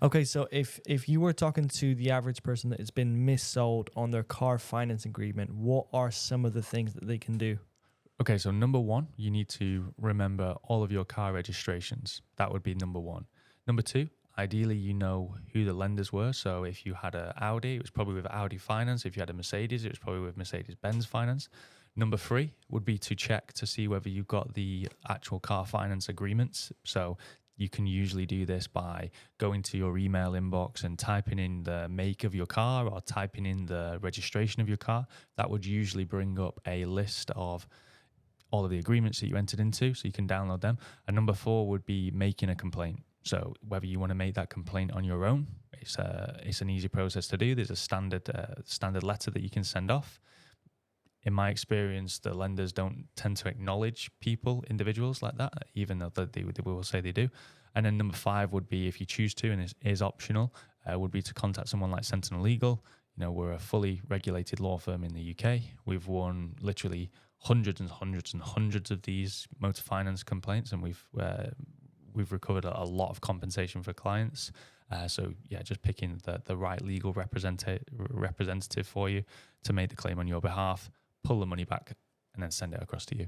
Okay, so if you were talking to the average person that has been missold on their car finance agreement, what are some of the things that they can do? Okay, so number one, you need to remember all of your car registrations. That would be number one. Number two, ideally, you know who the lenders were. So if you had a Audi, it was probably with Audi Finance. If you had a Mercedes, it was probably with Mercedes-Benz Finance. Number three would be to check to see whether you've got the actual car finance agreements. So you can usually do this by going to your email inbox and typing in the make of your car or typing in the registration of your car. That would usually bring up a list of all of the agreements that you entered into, so you can download them. And number four would be making a complaint. So whether you want to make that complaint on your own, it's an easy process to do. There's a standard letter that you can send off. In my experience, the lenders don't tend to acknowledge individuals like that, even though they will say they do. And then number five would be, if you choose to, and it is optional, would be to contact someone like Sentinel Legal. We're a fully regulated law firm in the UK. We've won literally hundreds and hundreds and hundreds of these motor finance complaints, and we've recovered a lot of compensation for clients. So yeah, just picking the right legal representative for you to make the claim on your behalf, pull the money back, and then send it across to you.